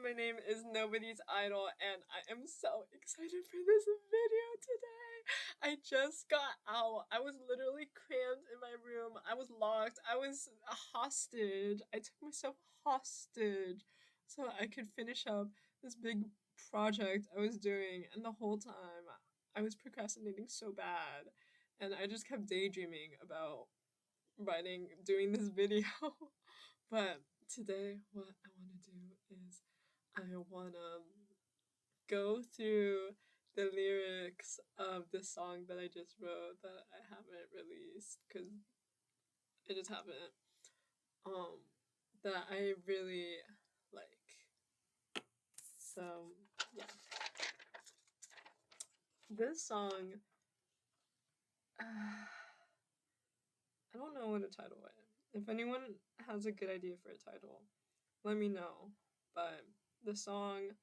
My name is Nobody's Idol, and I am so excited for this video today. I just got out. I was literally crammed in my room. I was locked. I was a hostage. I took myself hostage so I could finish up this big project I was doing, and the whole time I was procrastinating so bad, and I just kept daydreaming about doing this video. But today, what I want to do is I want to go through the lyrics of the song that I just wrote that I haven't released because I just haven't. Um, that I really like. So yeah, this song. I don't know what to title it. If anyone has a good idea for a title, let me know. But the song,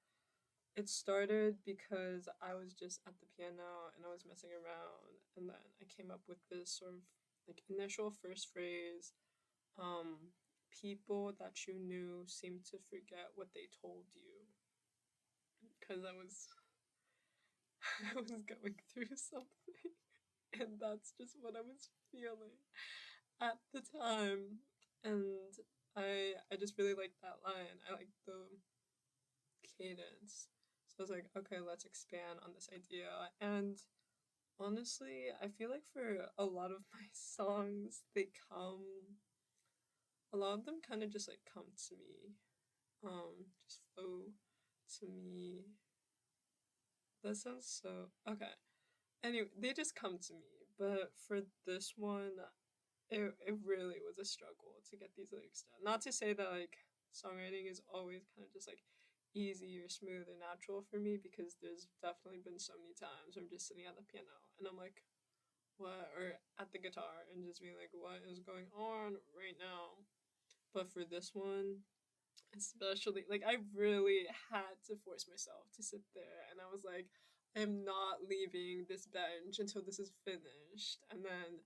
it started because I was just at the piano and I was messing around, and then I came up with this sort of like initial first phrase. People that you knew seem to forget what they told you, because I was I was going through something, and that's just what I was feeling at the time. And I just really liked that line. I liked the cadence. So I was like, okay, let's expand on this idea. And honestly, I feel like for a lot of my songs, a lot of them kind of just like come to me. Just flow to me. That sounds so, okay. Anyway, they just come to me. But for this one, it really was a struggle to get these lyrics done. Not to say that like songwriting is always kind of just like easy or smooth or natural for me, because there's definitely been so many times where I'm just sitting at the piano and I'm like, what, or at the guitar and just being like, what is going on right now? But for this one, especially, like, I really had to force myself to sit there, and I was like, I'm not leaving this bench until this is finished. And then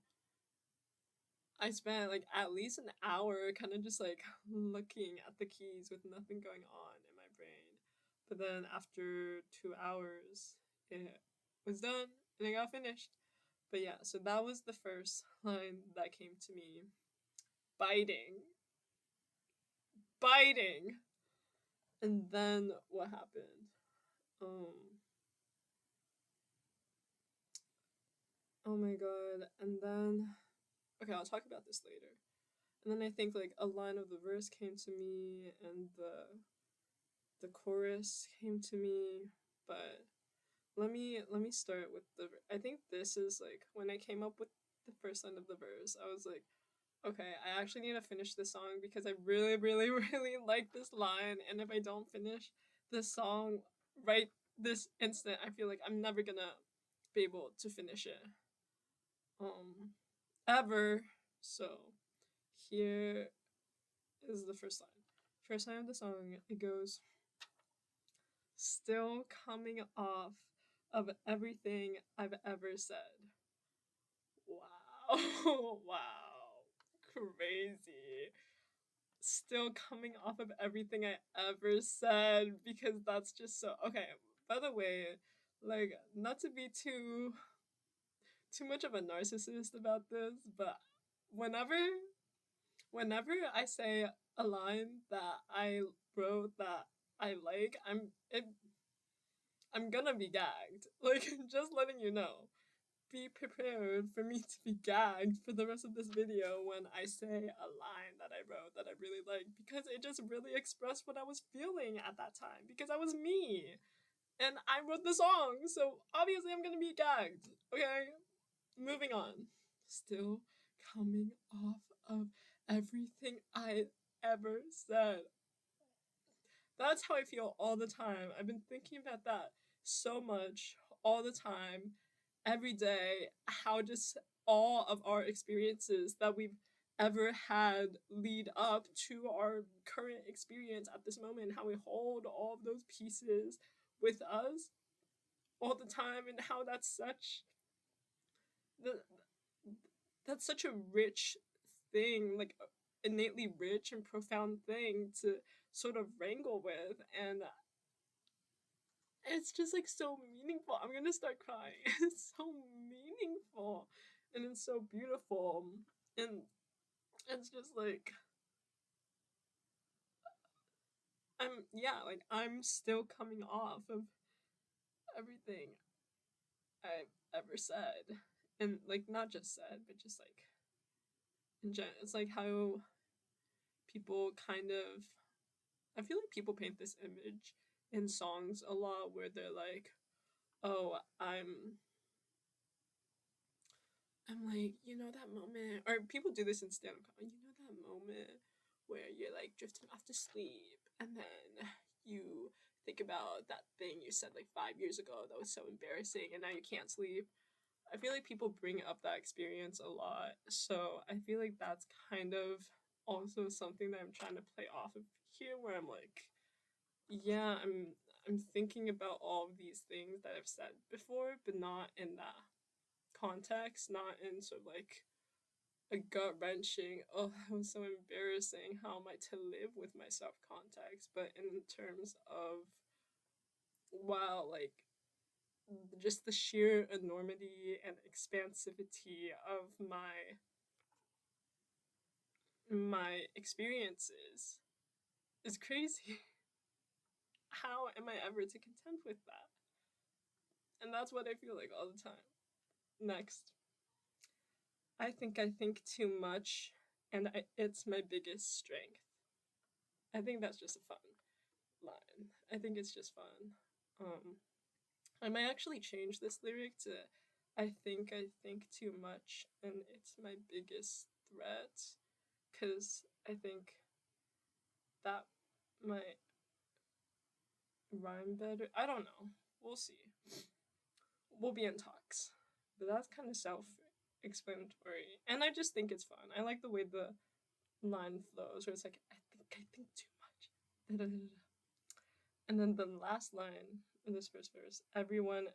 I spent like at least an hour kind of just like looking at the keys with nothing going on in my brain. But then after 2 hours, it was done and I got finished. But yeah, so that was the first line that came to me. Biting. Biting. And then what happened? Oh my god. And then, okay, I'll talk about this later. And then I think like a line of the verse came to me, and the chorus came to me. But let me start with I think this is like when I came up with the first line of the verse, I was like, okay, I actually need to finish this song because I really, really, really like this line, and if I don't finish this song right this instant, I feel like I'm never gonna be able to finish it. Um Ever. So here is the first line. First line of the song, it goes, still coming off of everything I've ever said. Wow. Wow. Crazy. Still coming off of everything I ever said, because that's just so okay. By the way, like, not to be too much of a narcissist about this, but whenever whenever I say a line that I wrote that I like, I'm gonna be gagged. Like, just letting you know. Be prepared for me to be gagged for the rest of this video when I say a line that I wrote that I really like, because it just really expressed what I was feeling at that time, because I was me and I wrote the song, so obviously I'm gonna be gagged. Okay, moving on. Still coming off of everything I ever said. That's how I feel all the time. I've been thinking about that so much all the time, every day, how just all of our experiences that we've ever had lead up to our current experience at this moment, how we hold all of those pieces with us all the time, and how the that's such a rich thing, like innately rich and profound thing to sort of wrangle with, and it's just like so meaningful. I'm gonna start crying. It's so meaningful and it's so beautiful. And it's just like I'm still coming off of everything I've ever said. And like not just said, but just like in general. It's like how people kind of I feel like people paint this image in songs a lot where they're like, oh, I'm like, that moment, or people do this in stand up comedy, that moment where you're like drifting off to sleep and then you think about that thing you said like 5 years ago that was so embarrassing and now you can't sleep. I feel like people bring up that experience a lot. So I feel like that's kind of also something that I'm trying to play off of here where I'm like, yeah, I'm thinking about all of these things that I've said before, but not in that context, not in sort of like a gut wrenching, oh, that was so embarrassing, how am I to live with myself context, but in terms of, wow, like just the sheer enormity and expansivity of my experiences is crazy. How am I ever to contend with that? And that's what I feel like all the time. Next. I think too much, and it's my biggest strength. I think that's just a fun line. I think it's just fun. I might actually change this lyric to I think too much, and it's my biggest threat, because I think that might rhyme better. I don't know. We'll see. We'll be in talks. But that's kind of self explanatory. And I just think it's fun. I like the way the line flows where it's like, I think too much. And then the last line in this first verse, everyone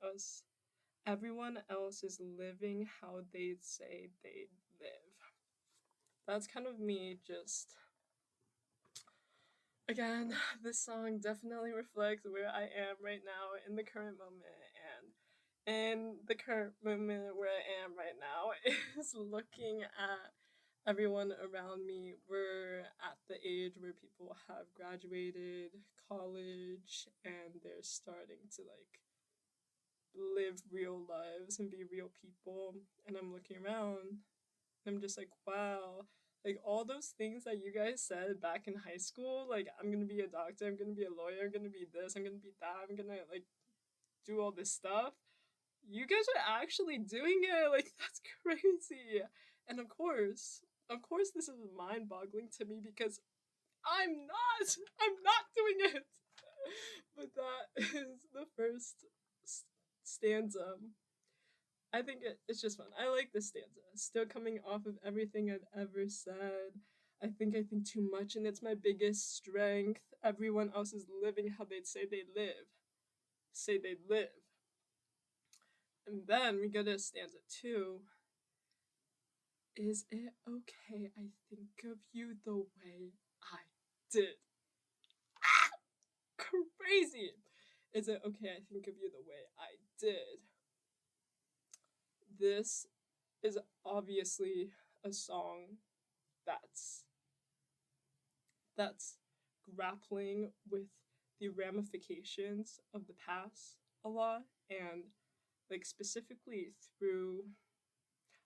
else is living how they say they live. That's kind of me just again, this song definitely reflects where I am right now in the current moment, and the current moment where I am right now is looking at everyone around me. We're at the age where people have graduated college and they're starting to like live real lives and be real people. And I'm looking around and I'm just like, wow, like all those things that you guys said back in high school, like I'm gonna be a doctor, I'm gonna be a lawyer, I'm gonna be this, I'm gonna be that, I'm gonna like do all this stuff. You guys are actually doing it. Like that's crazy. And of course this is mind-boggling to me because I'm not doing it. But that is the first stanza. I think it's just fun. I like this stanza. Still coming off of everything I've ever said. I think too much, and it's my biggest strength. Everyone else is living how they'd say they live. Say they live. And then we go to stanza 2. Is it okay I think of you the way I did? Ah! Crazy! Is it okay I think of you the way I did? This is obviously a song that's that's grappling with the ramifications of the past a lot, and like specifically through,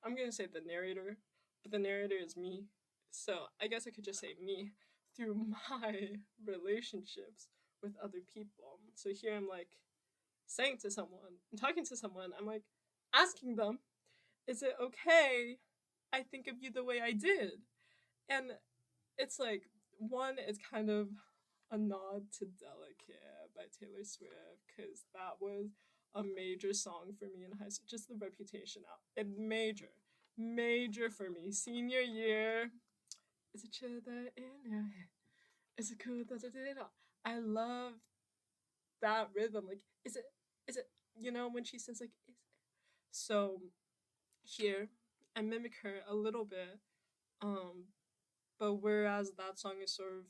I'm gonna say the narrator, but the narrator is me. So I guess I could just say me through my relationships with other people. So here I'm like saying to someone, I'm talking to someone, I'm like asking them, is it okay I think of you the way I did? And it's like, one, it's kind of a nod to Delicate by Taylor Swift, because that was a major song for me in high school. Just the Reputation out. It major for me. Senior year. Is it chill that in your head? Is it cool that I did it all? I love that rhythm. Like, is it, when she says, like, is it? So here, I mimic her a little bit. But whereas that song is sort of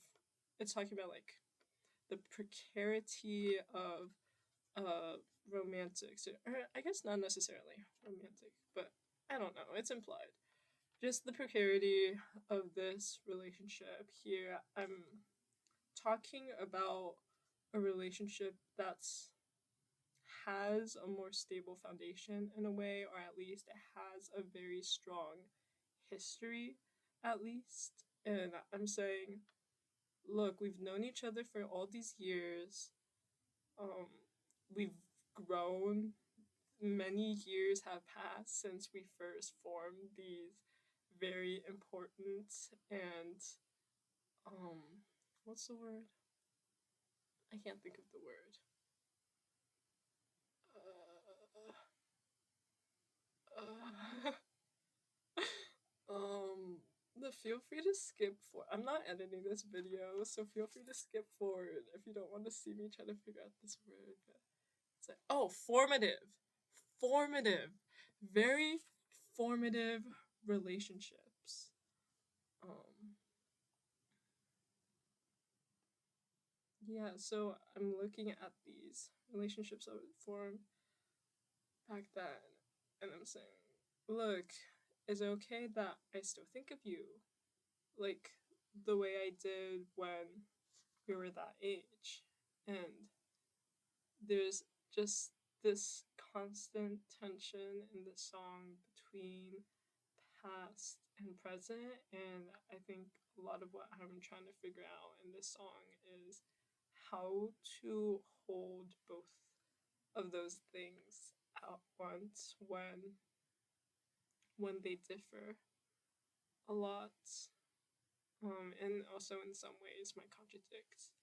it's talking about like the precarity of romantics, or I guess not necessarily romantic, but I don't know, it's implied. Just the precarity of this relationship here. I'm talking about a relationship that's has a more stable foundation in a way, or at least it has a very strong history, at least. And I'm saying, look, we've known each other for all these years. Um, we've grown. Many years have passed since we first formed these very important and what's the word? I can't think of the word. Uh, the feel free to skip for. I'm not editing this video, so feel free to skip forward if you don't want to see me try to figure out this word. But it's like, oh, formative, formative, very formative relationships. Um, yeah. So I'm looking at these relationships that would form back then, and I'm saying, look, is it okay that I still think of you, like the way I did when we were that age? And there's just this constant tension in the song between past and present, and I think a lot of what I'm trying to figure out in this song is how to hold both of those things at once when they differ a lot, and also in some ways might contradict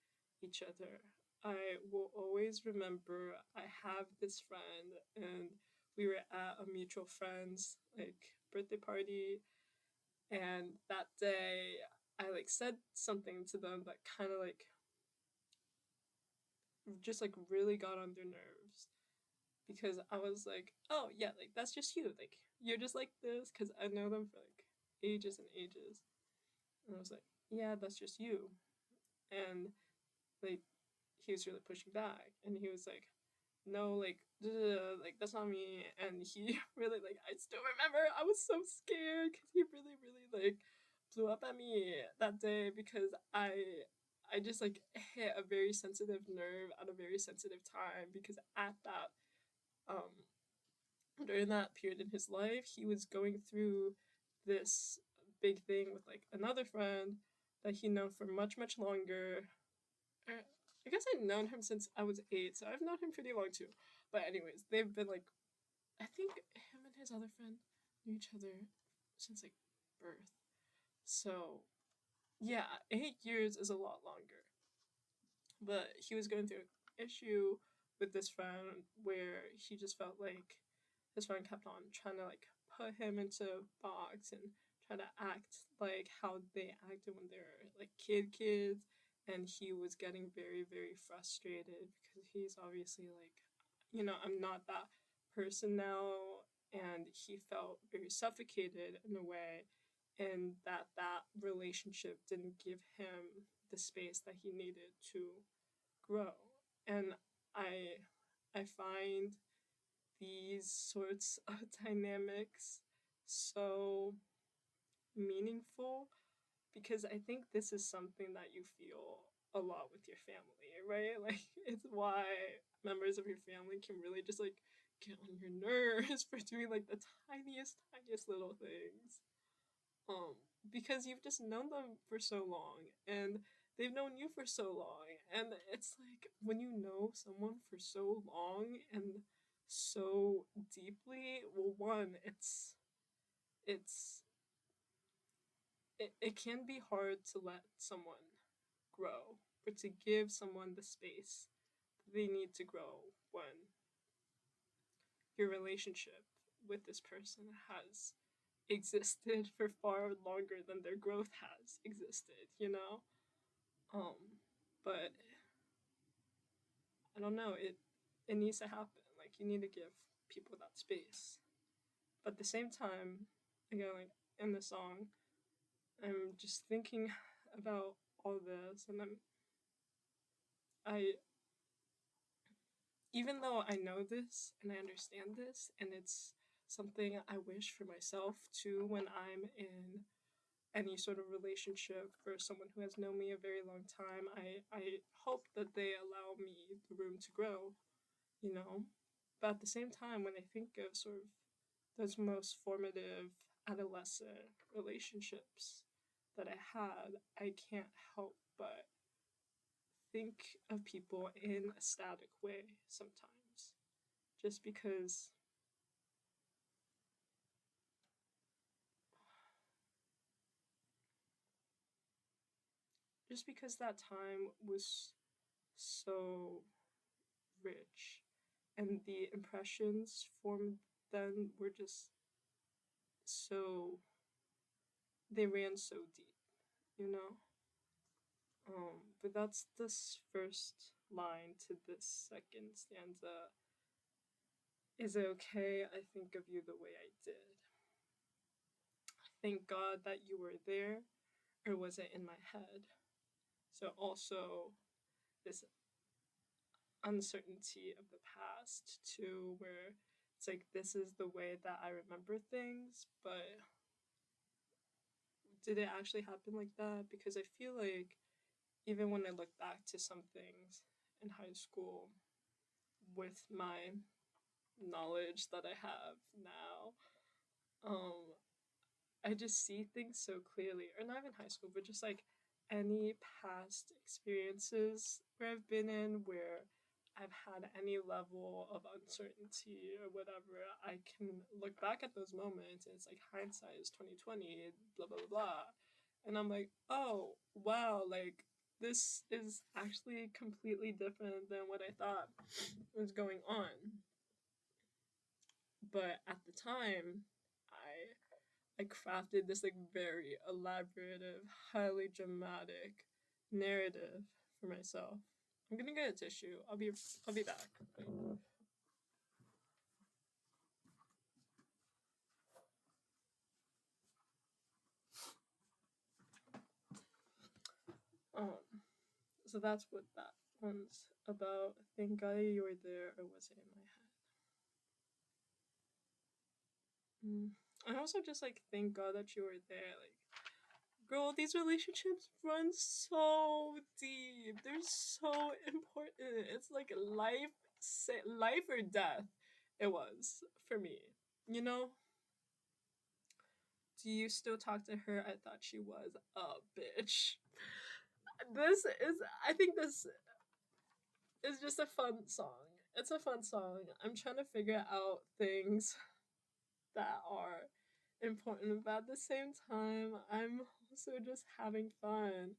each other. I will always remember I have this friend, and we were at a mutual friend's like birthday party, and that day I like said something to them that kind of like just like really got on their nerves, because I was like, oh yeah, like that's just you, like you're just like this, because I know them for like ages and ages. And I was like, yeah, that's just you. And like he was really pushing back, and he was like, no, like like that's not me. And he really, like, I still remember I was so scared because he really like blew up at me that day, because I just like hit a very sensitive nerve at a very sensitive time, because at that um during that period in his life he was going through this big thing with like another friend that he known for much longer. I guess I've known him since I was 8, so I've known him pretty long too. But anyways, they've been like, I think him and his other friend knew each other since like birth. So yeah, 8 years is a lot longer. But he was going through an issue with this friend where he just felt like his friend kept on trying to like put him into a box and try to act like how they acted when they were like kids, and he was getting very frustrated because he's obviously like, I'm not that person now, and he felt very suffocated in a way, and that relationship didn't give him the space that he needed to grow. And I find these sorts of dynamics so meaningful, because I think this is something that you feel a lot with your family, right? Like it's why members of your family can really just like get on your nerves for doing like the tiniest little things. Um because you've just known them for so long, and they've known you for so long, and it's like when you know someone for so long and so deeply, well, one, it's it can be hard to let someone grow, or to give someone the space they need to grow when your relationship with this person has existed for far longer than their growth has existed. Um, but I don't know, it needs to happen. Like you need to give people that space. But at the same time, again, like in the song, I'm just thinking about all this, and I even though I know this and I understand this, and it's something I wish for myself too when I'm in any sort of relationship for someone who has known me a very long time. I hope that they allow me the room to grow, you know? But at the same time, when I think of sort of those most formative adolescent relationships that I had, I can't help but think of people in a static way sometimes. Just because that time was so rich and the impressions formed then were just so they ran so deep, you know? But that's this first line to this second stanza. Is it okay I think of you the way I did? Thank God that you were there, or was it in my head? So also this uncertainty of the past too, where it's like this is the way that I remember things, but did it actually happen like that? Because I feel like even when I look back to some things in high school with my knowledge that I have now, um, I just see things so clearly. Or not even high school, but just like any past experiences where I've been in where I've had any level of uncertainty or whatever, I can look back at those moments and it's like hindsight is 2020, blah blah blah blah. And I'm like, oh wow, like this is actually completely different than what I thought was going on. But at the time, I crafted this like very elaborative, highly dramatic narrative for myself. I'm gonna get a tissue. I'll be back. Um, so that's what that one's about. Thank God you were there, or was it in my head? I also just like thank God that you were there. Like, girl, these relationships run so deep. They're so important. It's like life or death. It was for me. You know, do you still talk to her? I thought she was a bitch. This is, I think this is just a fun song. It's a fun song. I'm trying to figure out things that are important, but at the same time, I'm also just having fun.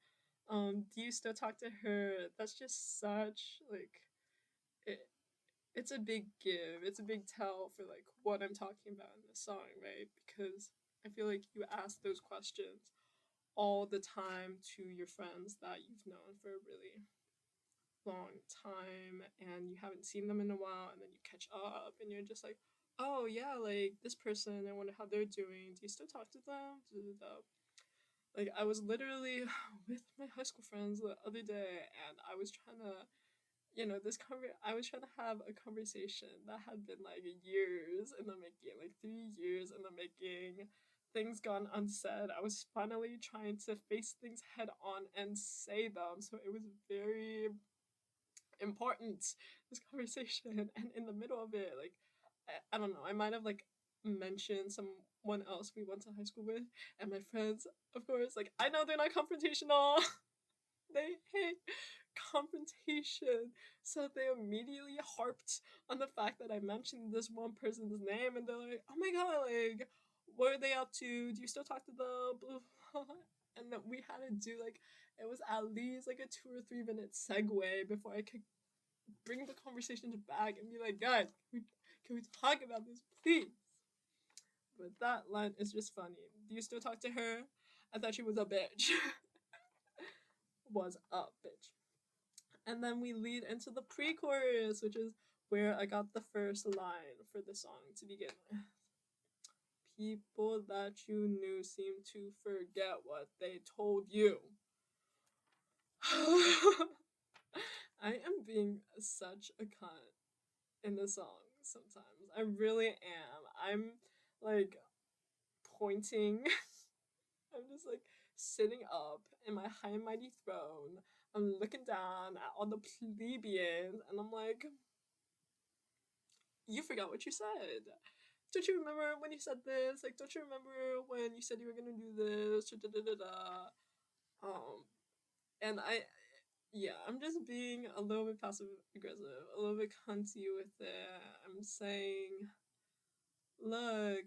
Do you still talk to her? That's just such like it. It's a big give. It's a big tell for like what I'm talking about in the song, right? Because I feel like you ask those questions all the time to your friends that you've known for a really long time and you haven't seen them in a while, and then you catch up and you're just like, oh yeah, like this person, I wonder how they're doing. Do you still talk to them? Like I was literally with my high school friends the other day and I was trying to I was trying to have a conversation that had been like years in the making, like 3 years in the making, things gone unsaid. I was finally trying to face things head on and say them. So it was very important, this conversation. And in the middle of it, like, I don't know, I might have like mentioned someone else we went to high school with, and my friends, of course, like, I know they're not confrontational. They hate confrontation. So they immediately harped on the fact that I mentioned this one person's name, and they're like, oh my god, like, what are they up to? Do you still talk to them? Blah, blah, blah. And then we had to do like, it was at least like a 2 or 3 minute segue before I could bring the conversation back and be like, guys, can we talk about this, please? But that line is just funny. Do you still talk to her? I thought she was a bitch. Was a bitch. And then we lead into the pre-chorus, which is where I got the first line for the song to begin with. People that you knew seem to forget what they told you. I am being such a cunt in the song sometimes. I really am. I'm like pointing. I'm just like sitting up in my high and mighty throne. I'm looking down at all the plebeians, and I'm like, you forgot what you said. Don't you remember when you said this? Like, don't you remember when you said you were gonna do this? Da da da da. And yeah, I'm just being a little bit passive aggressive, a little bit cunty with it. I'm saying, look,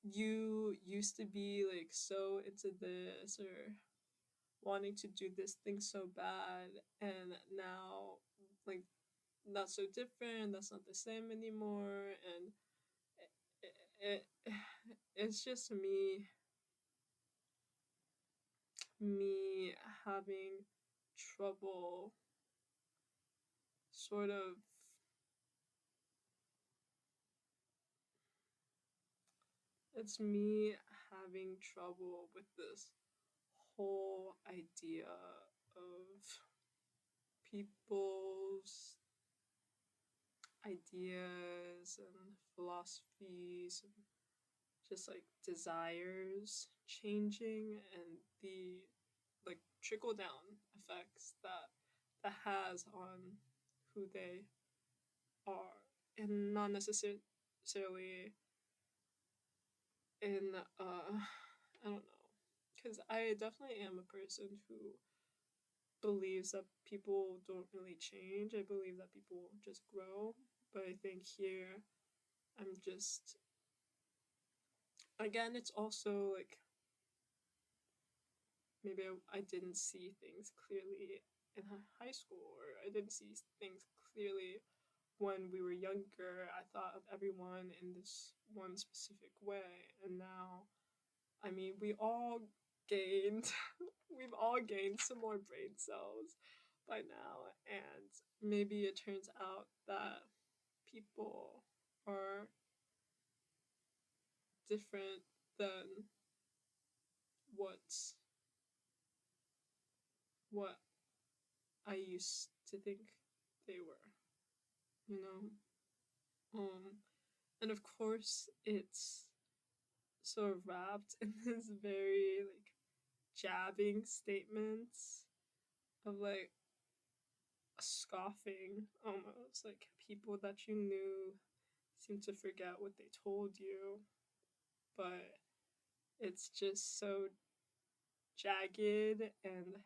you used to be like so into this or wanting to do this thing so bad, and now like that's so different. That's not the same anymore, and it it's just me having trouble sort of it's me having trouble with this whole idea of people's ideas and philosophies and just like desires changing and the like trickle down effects that has on who they are, and not necessarily in I don't know, because I definitely am a person who believes that people don't really change. I believe that people just grow, but I think here I'm just again it's also like maybe I didn't see things clearly in high school, or I didn't see things clearly when we were younger. I thought of everyone in this one specific way, and now, I mean, gained, we've all gained some more brain cells by now, and maybe it turns out that people are different than what what I used to think they were, you know? And of course, it's sort of wrapped in this very, like, jabbing statements of, like, scoffing almost. Like, people that you knew seem to forget what they told you, but it's just so jagged and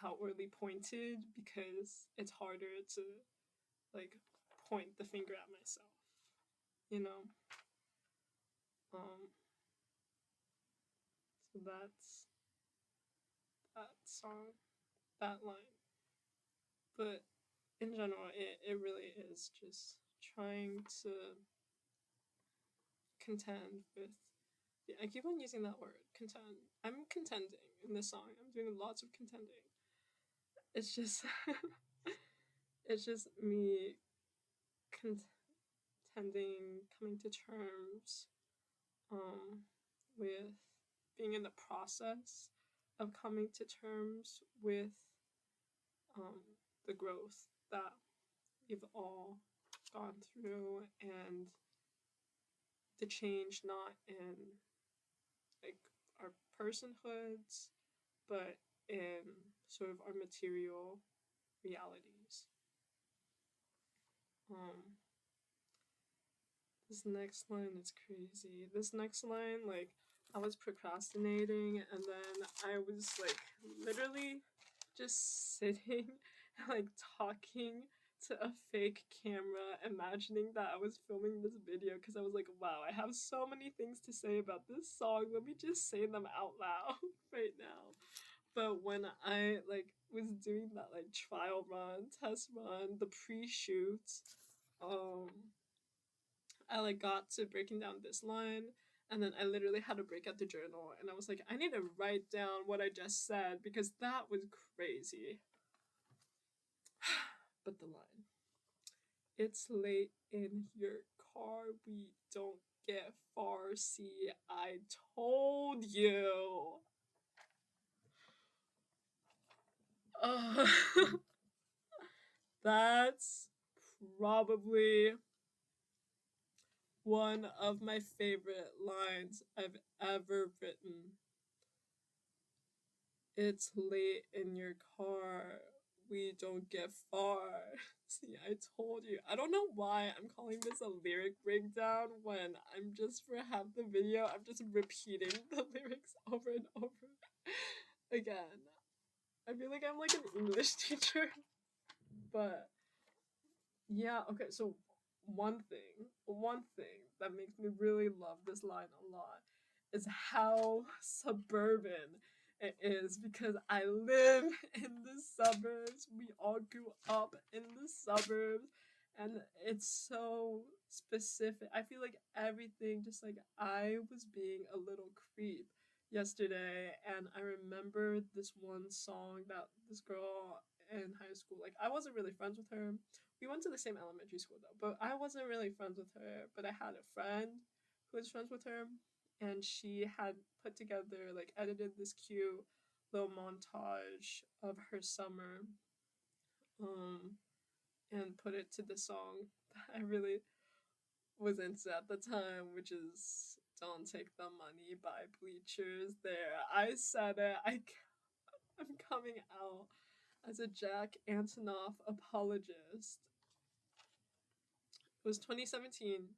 outwardly pointed because it's harder to, like, point the finger at myself, you know? Um, so that's that song, that line. But in general, it really is just trying to contend with. Yeah, I keep on using that word, contend. I'm contending in this song. I'm doing lots of contending. It's just, it's just me contending, coming to terms, with being in the process of coming to terms with, um, the growth that we've all gone through, and the change not in like our personhoods, but in sort of our material realities. Um, this next line is crazy. This next line, like, I was procrastinating, and then I was like literally just sitting like talking to a fake camera, imagining that I was filming this video because I was like, wow, I have so many things to say about this song. Let me just say them out loud right now. But when I like was doing that like trial run, test run, the pre-shoot, um, I like got to breaking down this line, and then I literally had to break out the journal, and I was like, I need to write down what I just said because that was crazy. But the line, it's late in your car, we don't get far. See, I told you. Uh, that's probably one of my favorite lines I've ever written. It's late in your car. We don't get far. See, I told you. I don't know why I'm calling this a lyric breakdown when I'm just for half the video, I'm just repeating the lyrics over and over again. I feel like I'm like an English teacher. But yeah, okay, so one thing that makes me really love this line a lot is how suburban it is because I live in the suburbs. We all grew up in the suburbs and it's so specific. I feel like everything just like I was being a little creep yesterday and I remember this one song that this girl in high school, like I wasn't really friends with her. We went to the same elementary school though, but I wasn't really friends with her. But I had a friend who was friends with her, and she had put together, like, edited this cute little montage of her summer, um, and put it to the song that I really was into at the time, which is "Don't Take the Money" by Bleachers. There, I said it. I'm coming out as a Jack Antonoff apologist. It was 2017.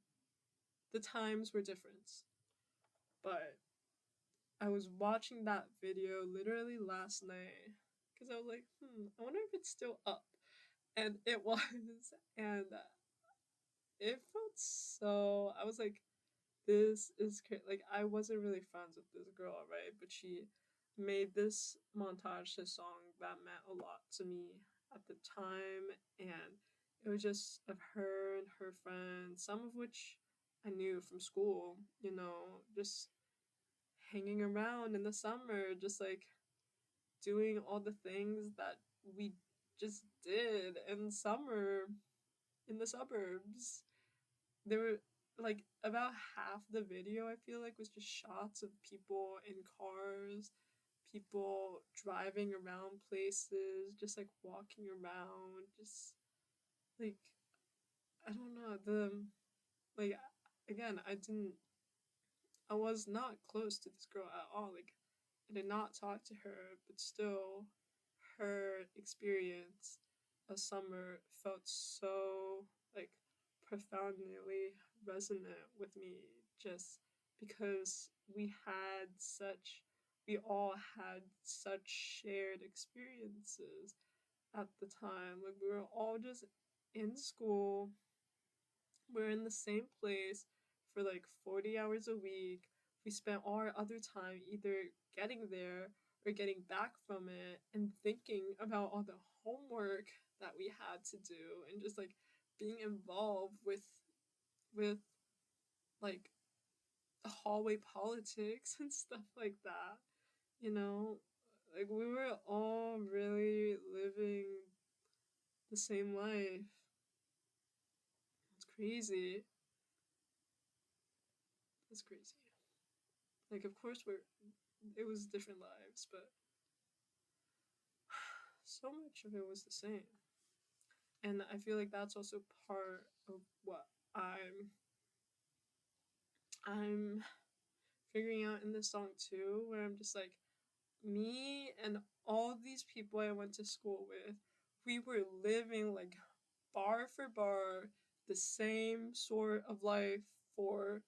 The times were different. But I was watching that video literally last night because I was like, I wonder if it's still up. And it was. And it felt so. I was like, this is like, I wasn't really friends with this girl, right? But she made this montage, this song that meant a lot to me at the time. And it was just of her and her friends, some of which I knew from school, just hanging around in the summer, just like doing all the things that we just did in summer in the suburbs. There were like about half the video I feel like was just shots of people in cars, people driving around places, just like walking around, just like I don't know, the like again, I was not close to this girl at all. Like I did not talk to her, but still, her experience of summer felt so like profoundly resonant with me just because we all had such shared experiences at the time. Like we were all just in school, we're in the same place for like 40 hours a week. We spent all our other time either getting there or getting back from it and thinking about all the homework that we had to do and just like being involved with like hallway politics and stuff like that. You know, like we were all really living the same life. It's crazy. It's crazy. Like of course it was different lives, but so much of it was the same. And I feel like that's also part of what I'm figuring out in this song too, where I'm just like me and all these people I went to school with, we were living like bar for bar the same sort of life for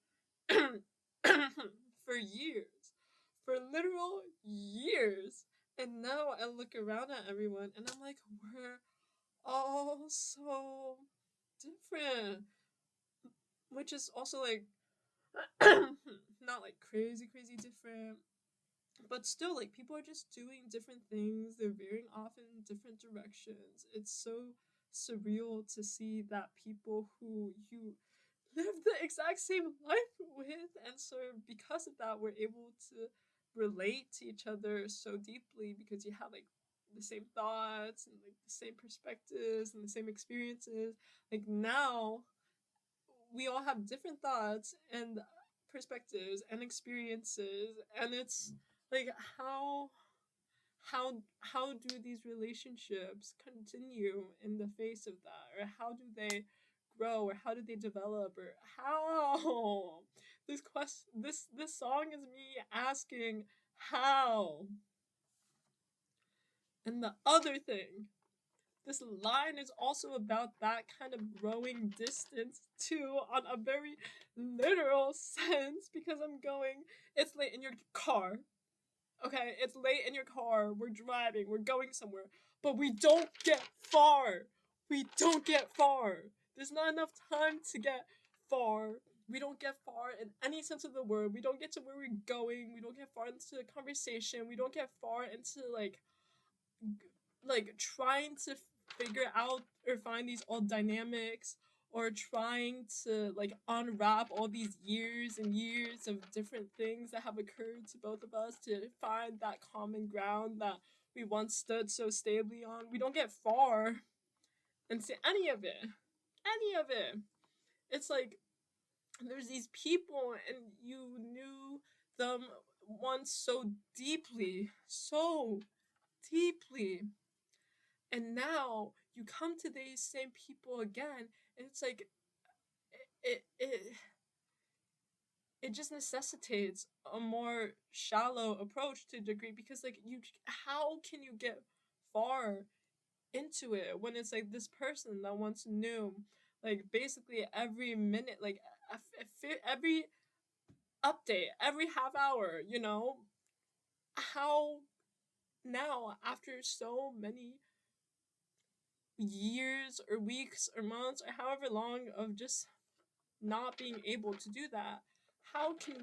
for years, for literal years. And now I look around at everyone and I'm like, we're all so different, which is also like not like crazy different, but still like people are just doing different things. They're veering off in different directions. It's so surreal to see that people who you live the exact same life with, and so because of that we're able to relate to each other so deeply because you have like the same thoughts and like the same perspectives and the same experiences. Like now we all have different thoughts and perspectives and experiences, and it's like how how do these relationships continue in the face of that, or how do they grow, or how do they develop, or how this song is me asking how. And the other thing, this line is also about that kind of growing distance too, on a very literal sense, because I'm going, it's late in your car. Okay, it's late in your car. We're driving. We're going somewhere, but we don't get far. We don't get far. There's not enough time to get far. We don't get far in any sense of the word. We don't get to where we're going. We don't get far into the conversation. We don't get far into like trying to figure out or find these old dynamics, or trying to like unwrap all these years and years of different things that have occurred to both of us to find that common ground that we once stood so stably on. We don't get far into any of it. Any of it. It's like there's these people and you knew them once so deeply, and now you come to these same people again, and it's like it it it just necessitates a more shallow approach to a degree, because like you, how can you get far into it when it's like this person that once knew like basically every minute, like every update, every half hour, how now, after so many years or weeks or months or however long of just not being able to do that, how can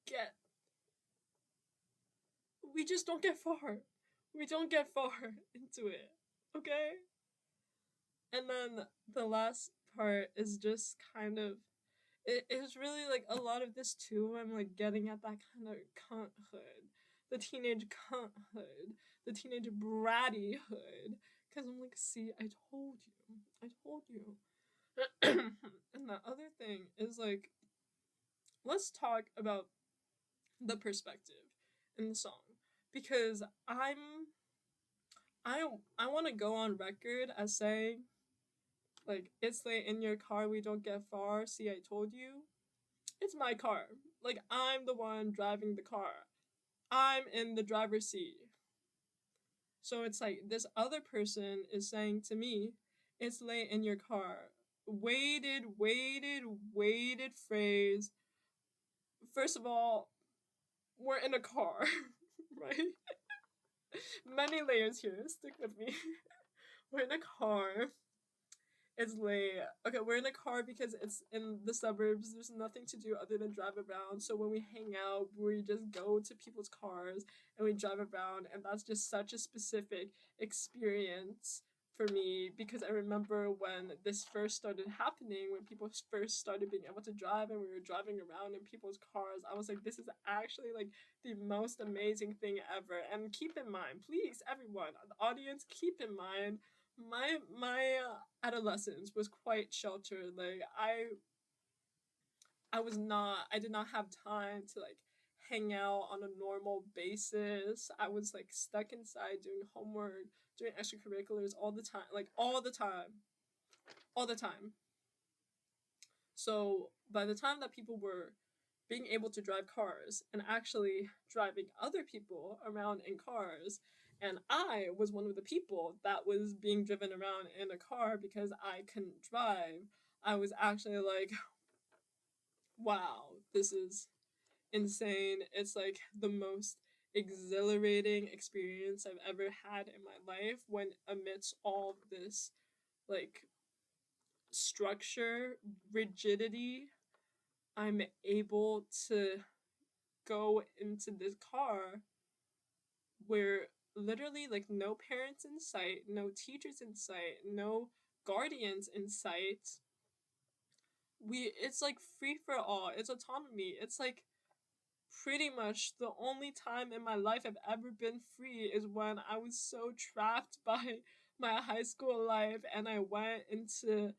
get we just don't get far. We don't get far into it. Okay? And then the last part is just kind of it is really like a lot of this too. I'm like getting at that kind of cunthood, the teenage cunthood, the teenage brattyhood. Because I'm like, see, I told you. And the other thing is like, let's talk about the perspective in the song, because I want to go on record as saying, like, it's late in your car, we don't get far. See, I told you. It's my car. Like, I'm the one driving the car. I'm in the driver's seat. So it's like this other person is saying to me, it's late in your car. Weighted phrase. First of all, we're in a car, right? Many layers here. Stick with me. We're in a car. It's late. Okay, we're in a car because it's in the suburbs. There's nothing to do other than drive around. So when we hang out, we just go to people's cars and we drive around. And that's just such a specific experience for me, because I remember when this first started happening, when people first started being able to drive and we were driving around in people's cars, I was like, this is actually like the most amazing thing ever. And keep in mind, please, everyone, the audience, keep in mind, my adolescence was quite sheltered. Like I did not have time to like hang out on a normal basis. I was like stuck inside doing homework, doing extracurriculars all the time, like all the time. So by the time that people were being able to drive cars and actually driving other people around in cars, and I was one of the people that was being driven around in a car because I couldn't drive, I was actually like, wow, this is insane. It's like the most exhilarating experience I've ever had in my life, when amidst all of this like structure, rigidity, I'm able to go into this car where literally like no parents in sight, no teachers in sight, no guardians in sight. It's like free for all. It's autonomy. It's like pretty much the only time in my life I've ever been free is when I was so trapped by my high school life and I went into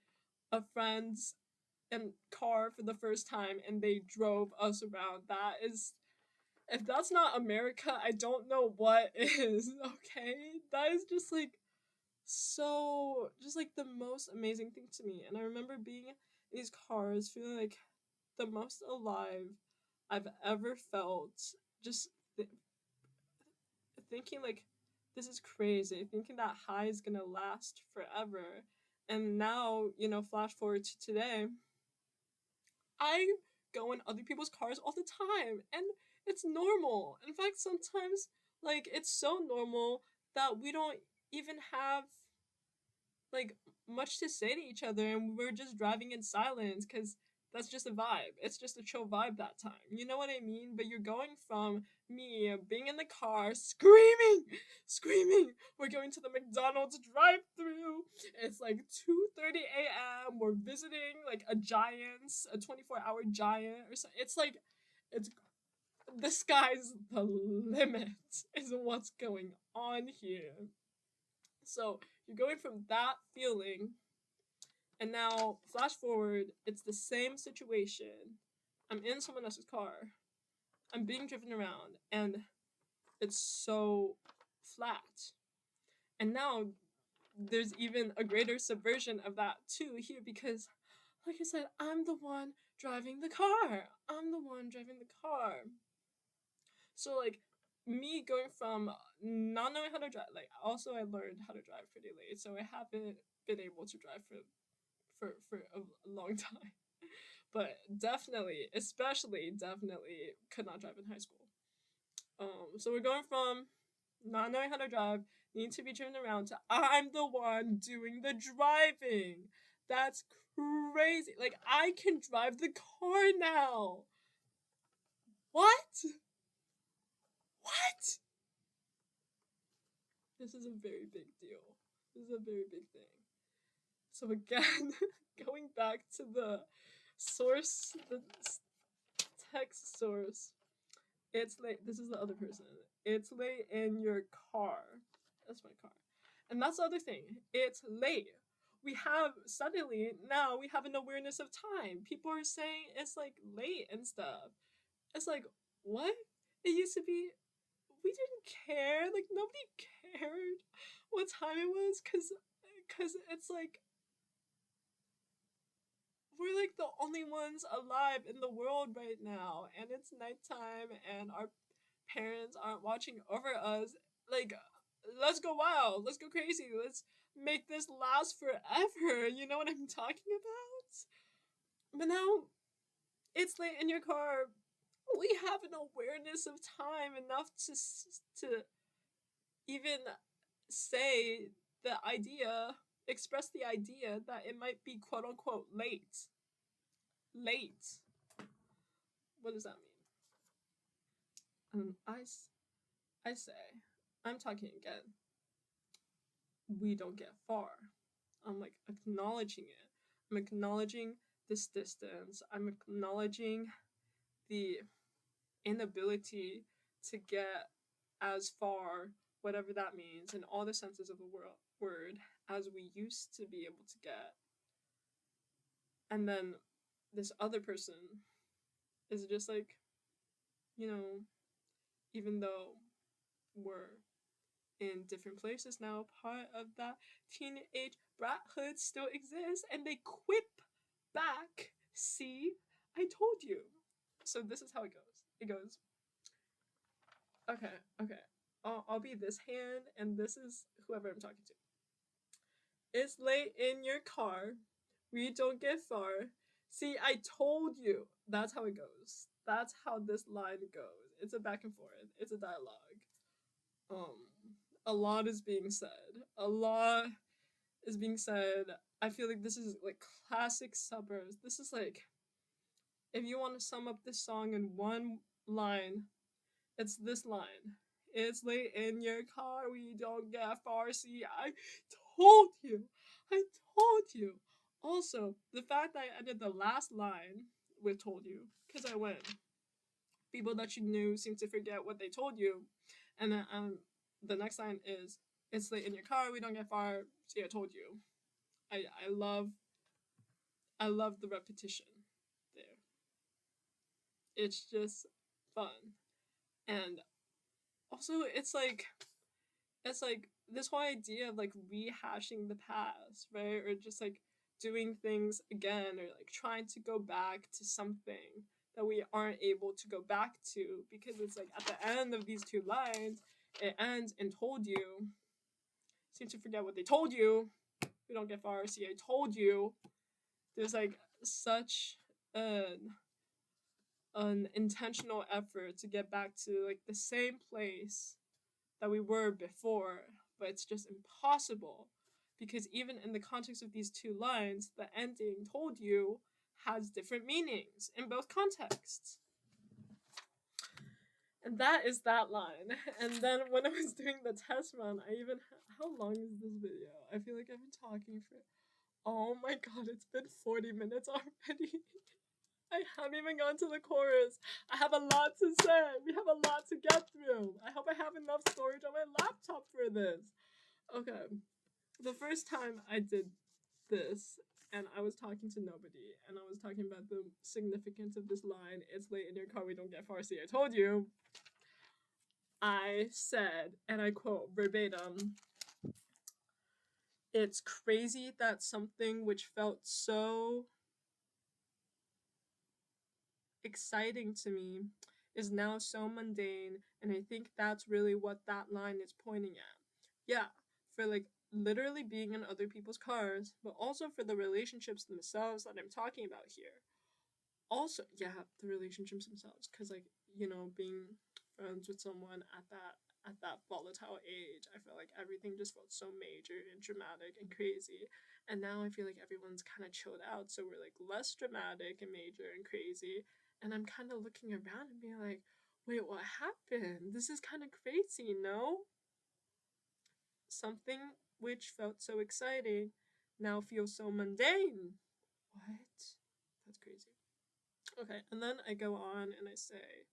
a friend's car for the first time and they drove us around. If that's not America, I don't know what is. Okay, that is just like so, just like the most amazing thing to me. And I remember being in these cars, feeling like the most alive I've ever felt. Just thinking like this is crazy, thinking that high is gonna last forever. And now, flash forward to today, I go in other people's cars all the time, and it's normal. In fact, sometimes, like, it's so normal that we don't even have, like, much to say to each other, and we're just driving in silence because that's just a vibe. It's just a chill vibe that time. You know what I mean? But you're going from me being in the car, screaming, screaming. We're going to the McDonald's drive-through. It's like 2:30 a.m. We're visiting like a Giants, a 24-hour Giant or something. It's like, it's the sky's the limit is what's going on here. So you're going from that feeling, and now flash forward, it's the same situation. I'm in someone else's car. I'm being driven around, and it's so flat. And now there's even a greater subversion of that too here because, like I said, I'm the one driving the car. I'm the one driving the car. So, like, me going from not knowing how to drive, like, also I learned how to drive pretty late, so I haven't been able to drive for a long time. But definitely, especially definitely could not drive in high school. So we're going from not knowing how to drive, need to be driven around, to I'm the one doing the driving. That's crazy. Like, I can drive the car now. What? What? This is a very big deal. This is a very big thing. So again, going back to the source, the text source, it's late. This is the other person. It's late in your car. That's my car. And that's the other thing. It's late. We have, suddenly, now we have an awareness of time. People are saying it's like late and stuff. It's like, what? It used to be, we didn't care. Like, nobody cared what time it was, because it's like, we're like the only ones alive in the world right now, and it's nighttime, and our parents aren't watching over us. Like, let's go wild, let's go crazy, let's make this last forever. You know what I'm talking about? But now it's late in your car. We have an awareness of time enough to even say the idea, express the idea that it might be quote unquote late. Late. What does that mean? I say, I'm talking again. We don't get far. I'm like acknowledging it. I'm acknowledging this distance. I'm acknowledging the inability to get as far, whatever that means, in all the senses of the word, as we used to be able to get. And then this other person is just like, even though we're in different places now, part of that teenage brathood still exists, and they quip back, see, I told you. So this is how it goes. It goes, okay, I'll be this hand, and this is whoever I'm talking to. It's late in your car. We don't get far. See, I told you. That's how it goes. That's how this line goes. It's a back and forth. It's a dialogue. A lot is being said. A lot is being said. I feel like this is like classic suburbs. This is like, if you want to sum up this song in one line, it's this line. It's late in your car, we don't get far. See, I told you. I told you. Also, the fact that I ended the last line with told you, because I went, people that you knew seem to forget what they told you. And then the next line is, it's late in your car, we don't get far. See, I told you. I love the repetition there. It's just fun. And also, it's like this whole idea of like rehashing the past, right? Or just like doing things again, or like trying to go back to something that we aren't able to go back to, because it's like at the end of these two lines, it ends and told you. Seem to forget what they told you. We don't get far. See, I told you. There's like such an intentional effort to get back to like the same place that we were before, but it's just impossible, because even in the context of these two lines, the ending told you has different meanings in both contexts. And that is that line. And then when I was doing the test run, how long is this video? I feel like I've been talking for, oh my god, it's been 40 minutes already. I haven't even gone to the chorus. I have a lot to say. We have a lot to get through. I hope I have enough storage on my laptop for this. Okay. The first time I did this, and I was talking to nobody, and I was talking about the significance of this line, "It's late in your car, we don't get far, see, I told you." I said, and I quote verbatim, "It's crazy that something which felt so exciting to me is now so mundane, and I think that's really what that line is pointing at." Yeah, for like literally being in other people's cars, but also for the relationships themselves that I'm talking about here. Also, yeah, the relationships themselves, because like, being friends with someone at that volatile age, I feel like everything just felt so major and dramatic and crazy. And now I feel like everyone's kind of chilled out, so we're like less dramatic and major and crazy. And I'm kind of looking around and being like, wait, what happened? This is kind of crazy, no? Something which felt so exciting now feels so mundane. What? That's crazy. Okay, and then I go on and I say,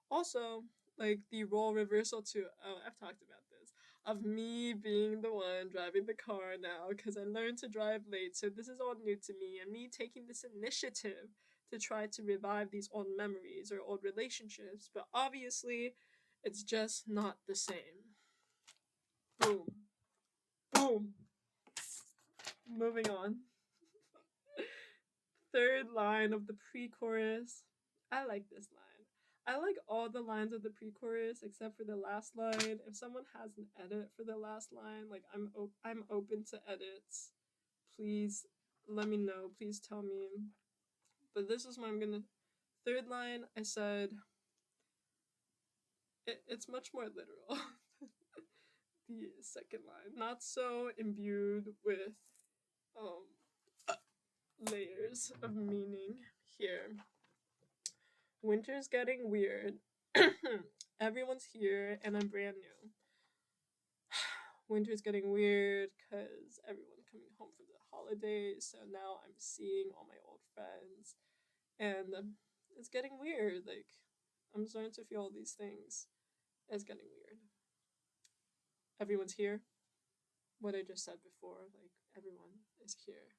also, like the role reversal to, oh, I've talked about this, of me being the one driving the car now because I learned to drive late, so this is all new to me, and me taking this initiative to try to revive these old memories or old relationships, but obviously it's just not the same. Boom. Boom. Moving on. Third line of the pre-chorus. I like this line. I like all the lines of the pre-chorus except for the last line. If someone has an edit for the last line, like I'm open to edits. Please let me know. Please tell me. But this is what I'm gonna. Third line, I said it's much more literal. The second line, not so imbued with layers of meaning here. Winter's getting weird. Everyone's here and I'm brand new. Winter's getting weird because everyone's coming home for the holidays, so now I'm seeing all my old friends, and it's getting weird. Like, I'm starting to feel all these things. It's getting weird. Everyone's here. What I just said before, like, everyone is here,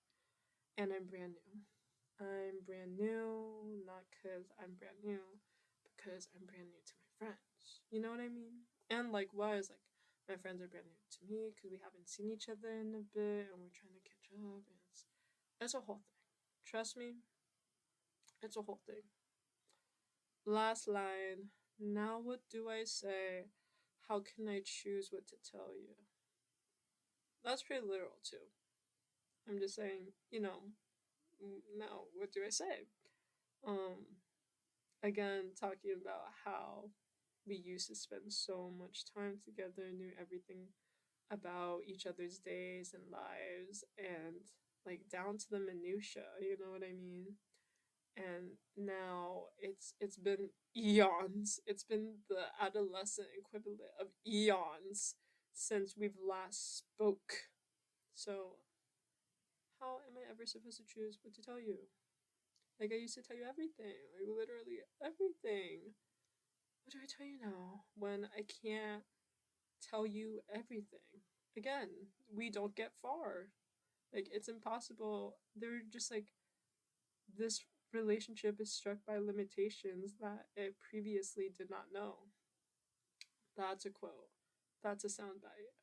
and I'm brand new. I'm brand new, not because I'm brand new, because I'm brand new to my friends. You know what I mean? And likewise, like, my friends are brand new to me because we haven't seen each other in a bit and we're trying to catch up. And it's a whole thing. Trust me, it's a whole thing. Last line. Now what do I say? How can I choose what to tell you? That's pretty literal too. I'm just saying, now what do I say? Again, talking about how we used to spend so much time together, knew everything about each other's days and lives, and like down to the minutia, you know what I mean? And now it's been eons. It's been the adolescent equivalent of eons since we've last spoke. So how am I ever supposed to choose what to tell you? Like, I used to tell you everything, like literally everything. What do I tell you now when I can't tell you everything? Again, we don't get far. Like, it's impossible. They're just like, this relationship is struck by limitations that it previously did not know. That's a quote. That's a soundbite.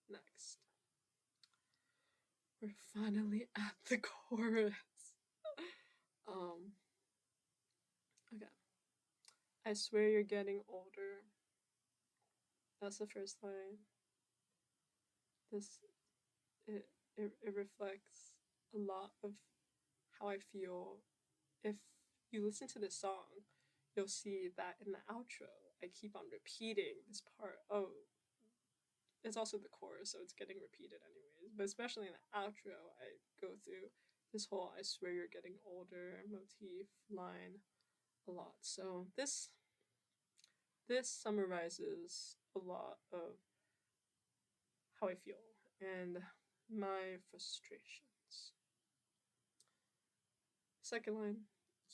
Next. We're finally at the chorus. um, okay. I swear you're getting older. That's the first line. This it reflects a lot of how I feel. If you listen to this song, you'll see that in the outro, I keep on repeating this part. Oh, it's also the chorus, so it's getting repeated anyways. But especially in the outro, I go through this whole "I swear you're getting older" motif line a lot. So this summarizes a lot of how I feel and my frustrations. Second line,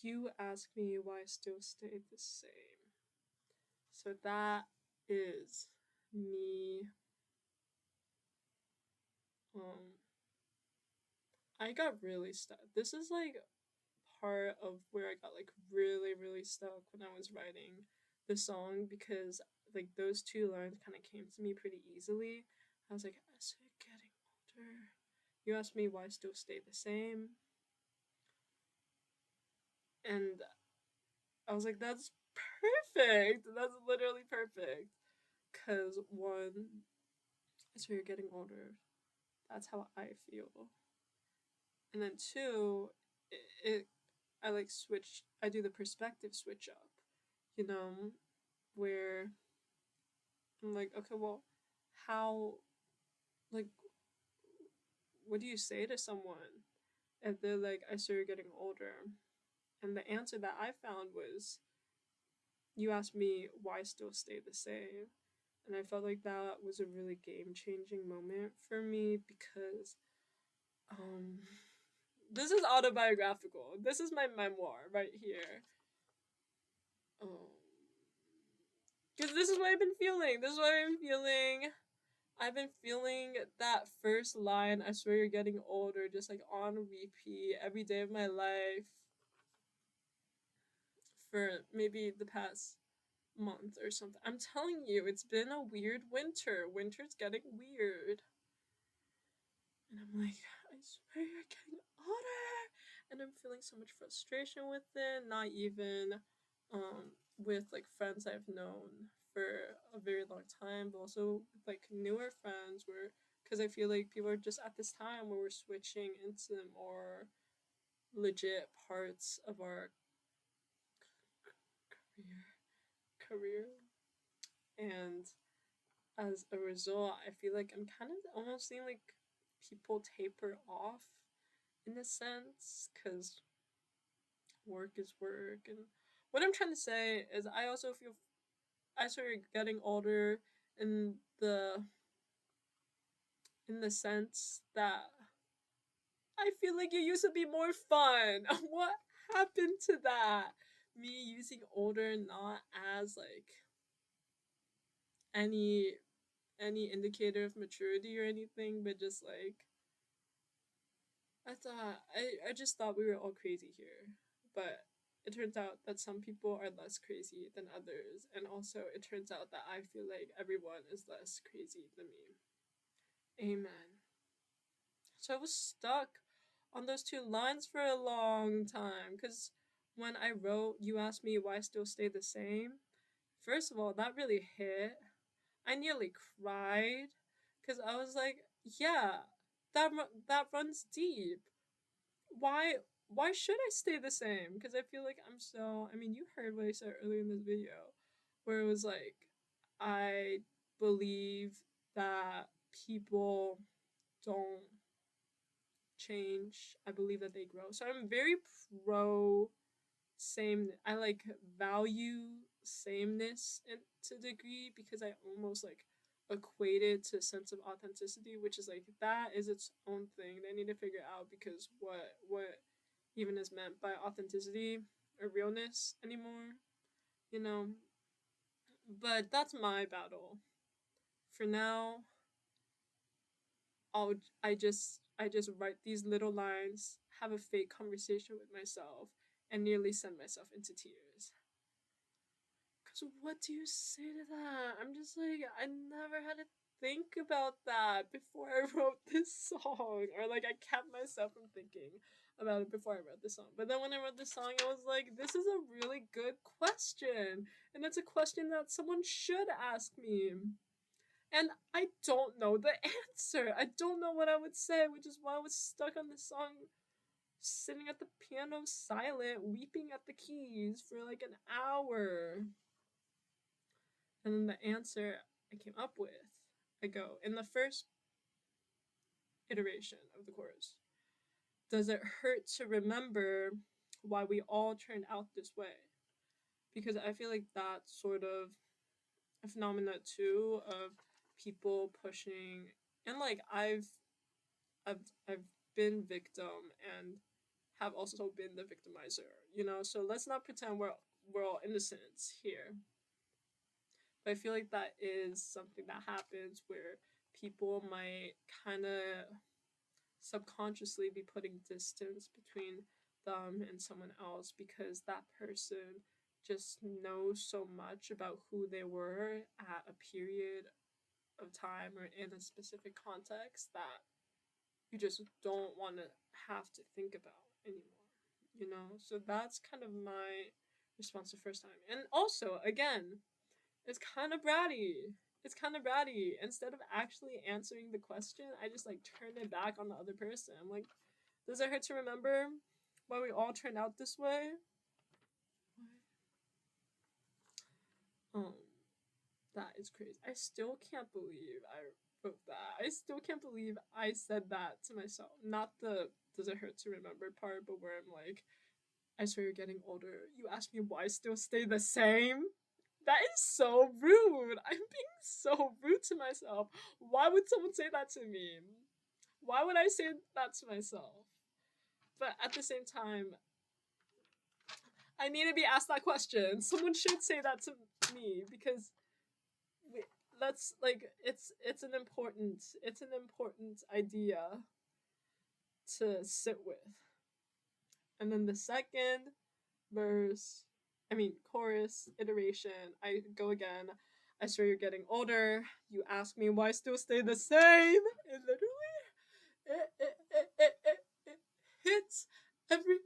you ask me why I still stay the same. So that is me. I got really stuck. This is like part of where I got like really stuck when I was writing the song, because like those two lines kind of came to me pretty easily. I was like, as we're getting older, you asked me why I still stay the same, and I was like, that's perfect. That's literally perfect. Cause one, as we're getting older, that's how I feel, and then two, it I like switch. I do the perspective switch up, you know, where I'm like, okay, well, how, like, what do you say to someone if they're like, I saw you're getting older? And the answer that I found was, you asked me why I still stay the same. And I felt like that was a really game changing moment for me because um, this is autobiographical. This is my memoir right here. Because this is what I've been feeling. This is what I've been feeling. I've been feeling that first line, I swear you're getting older, just like on repeat every day of my life for maybe the past month or something. I'm telling you, it's been a weird winter. Winter's getting weird. And I'm like, I swear you're getting older. And I'm feeling so much frustration with it. Not even with like friends I've known for a very long time, but also with like newer friends where, because I feel like people are just at this time where we're switching into more legit parts of our career. And as a result, I feel like I'm kind of almost seeing like people taper off in a sense, because work is work. And what I'm trying to say is, I also feel I started getting older in the sense that I feel like it used to be more fun. What happened to that? Me using older not as like any indicator of maturity or anything, but just like I just thought we were all crazy here. But it turns out that some people are less crazy than others, and also it turns out that I feel like everyone is less crazy than me. Amen. So I was stuck on those two lines for a long time, because when I wrote, you asked me why I still stay the same. First of all, that really hit. I nearly cried because I was like, yeah, that runs deep. Why why should I stay the same? Because I feel like I'm so. I mean, you heard what I said earlier in this video, where it was like, I believe that people don't change. I believe that they grow. So I'm very pro same. I like value sameness to a degree, because I almost like equate it to a sense of authenticity, which is like, that is its own thing. They need to figure out, because what even is meant by authenticity or realness anymore, you know. But that's my battle. For now, I'll I just write these little lines, have a fake conversation with myself, and nearly send myself into tears. So what do you say to that? I'm just like, I never had to think about that before I wrote this song. Or like I kept myself from thinking about it before I wrote the song. But then when I wrote the song, I was like, this is a really good question. And it's a question that someone should ask me. And I don't know the answer. I don't know what I would say, which is why I was stuck on this song, sitting at the piano silent, weeping at the keys for like an hour. And then the answer I came up with, I go, in the first iteration of the chorus, does it hurt to remember why we all turned out this way? Because I feel like that's sort of a phenomena too of people pushing, and like I've I've been victim and have also been the victimizer, you know? So let's not pretend we're all innocent here. But I feel like that is something that happens where people might kind of subconsciously be putting distance between them and someone else because that person just knows so much about who they were at a period of time or in a specific context that you just don't want to have to think about anymore, you know? So that's kind of my response the first time. And also, again, it's kind of bratty. It's kind of bratty. Instead of actually answering the question, I just like turn it back on the other person. I'm like, does it hurt to remember why we all turned out this way? Um, that is crazy. I still can't believe I wrote that. I still can't believe I said that to myself. Not the does it hurt to remember part, but where I'm like, I swear you're getting older. You ask me why I still stay the same? That is so rude. I'm being so rude to myself. Why would someone say that to me? Why would I say that to myself? But at the same time, I need to be asked that question. Someone should say that to me because that's like it's an important idea to sit with. And then the second verse, chorus, iteration, I go again. I swear you're getting older. You ask me why I still stay the same. It literally, it hits every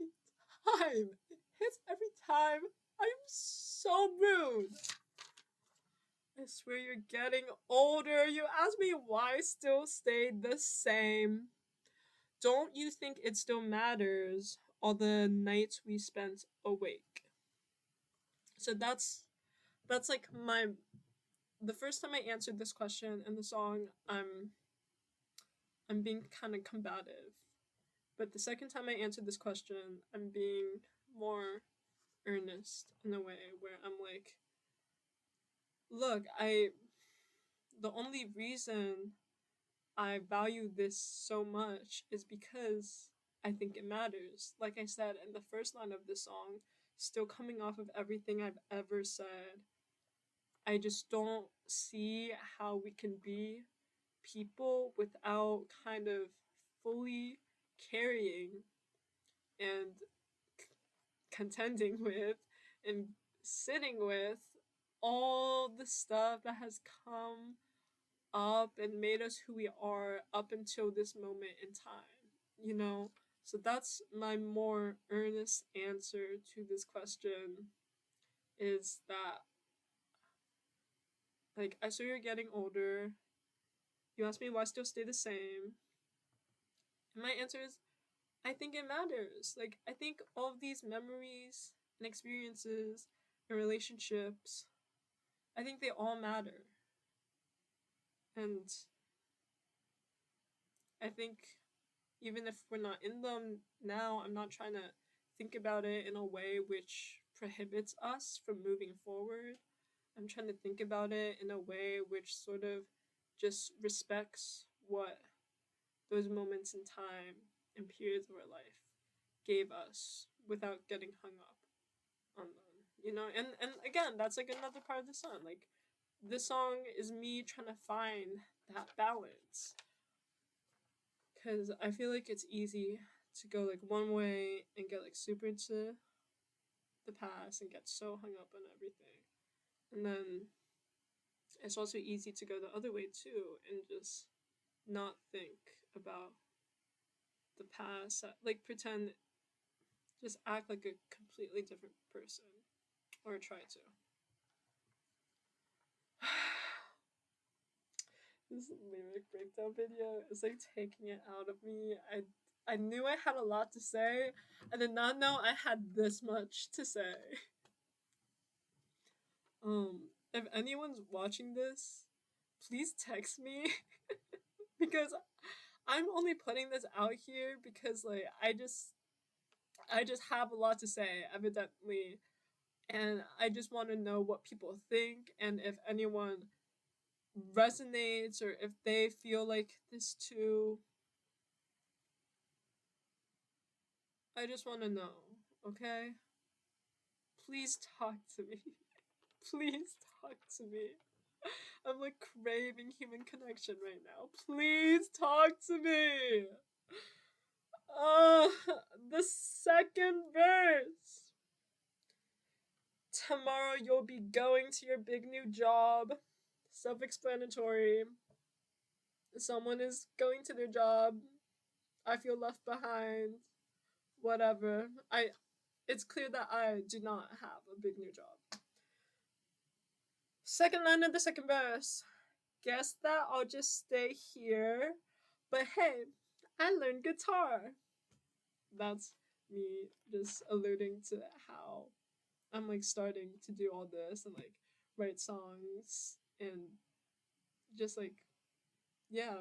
time. It hits every time. I'm so rude. I swear you're getting older. You ask me why I still stayed the same. Don't you think it still matters all the nights we spent awake? So that's like my the first time I answered this question in the song, I'm being kind of combative. But the second time I answered this question, I'm being more earnest in a way where I'm like, look, the only reason I value this so much is because I think it matters. Like I said in the first line of this song, still coming off of everything I've ever said, I just don't see how we can be people without kind of fully carrying and contending with and sitting with all the stuff that has come up and made us who we are up until this moment in time, you know? So that's my more earnest answer to this question is that, like, I saw you're getting older. You asked me why I still stay the same. And my answer is, I think it matters. Like, I think all of these memories and experiences and relationships, I think they all matter. And I think even if we're not in them now, I'm not trying to think about it in a way which prohibits us from moving forward. I'm trying to think about it in a way which sort of just respects what those moments in time and periods of our life gave us without getting hung up on them, you know? And again, that's like another part of the song. Like, this song is me trying to find that balance. Because I feel like it's easy to go like one way and get like super into the past and get so hung up on everything. And then it's also easy to go the other way too and just not think about the past, like pretend, just act like a completely different person, or try to. This lyric breakdown video is like taking it out of me. I knew I had a lot to say. I did not know I had this much to say. If anyone's watching this, please text me because I'm only putting this out here because like I just have a lot to say, evidently, and I just want to know what people think and if anyone resonates or if they feel like this too. I just want to know, okay? Please talk to me. Please talk to me. I'm like craving human connection right now. Please talk to me. Uh, the second verse. Tomorrow you'll be going to your big new job. Self explanatory. Someone is going to their job. I feel left behind. Whatever. It's clear that I do not have a big new job. Second line of the second verse. Guess that I'll just stay here. But hey, I learned guitar. That's me just alluding to how I'm like starting to do all this and like write songs and just like, yeah,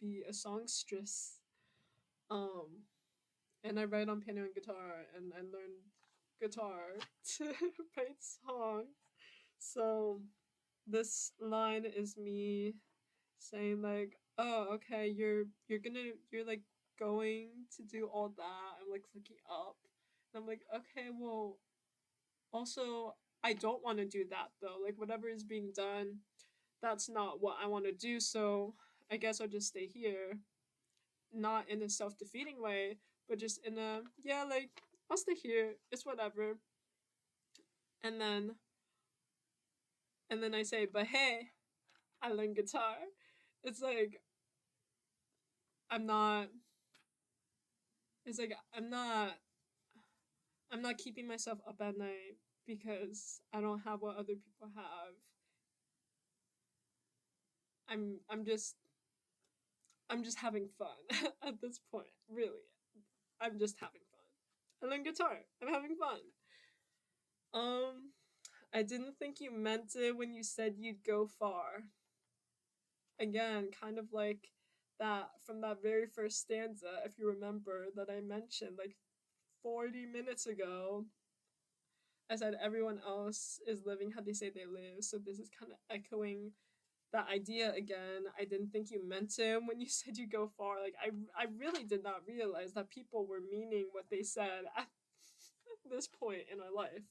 be a songstress. Um and I write on piano and guitar, and I learned guitar to write songs. So this line is me saying like, oh, okay, you're like going to do all that. I'm like looking up, and I'm like, okay, well, also I don't want to do that though. Like whatever is being done, that's not what I want to do. So I guess I'll just stay here, not in a self-defeating way, but just in a, yeah, like I'll stay here. It's whatever. And then I say, but hey, I learned guitar. It's like I'm not. It's like I'm not keeping myself up at night because I don't have what other people have. I'm just having fun at this point. Really, I'm just having fun. I learned guitar. I'm having fun. Um, I didn't think you meant it when you said you'd go far. Again, kind of like that from that very first stanza, if you remember, that I mentioned like 40 minutes ago. I said everyone else is living how they say they live, so this is kind of echoing that idea again. I didn't think you meant it when you said you go far. Like I really did not realize that people were meaning what they said at this point in our life.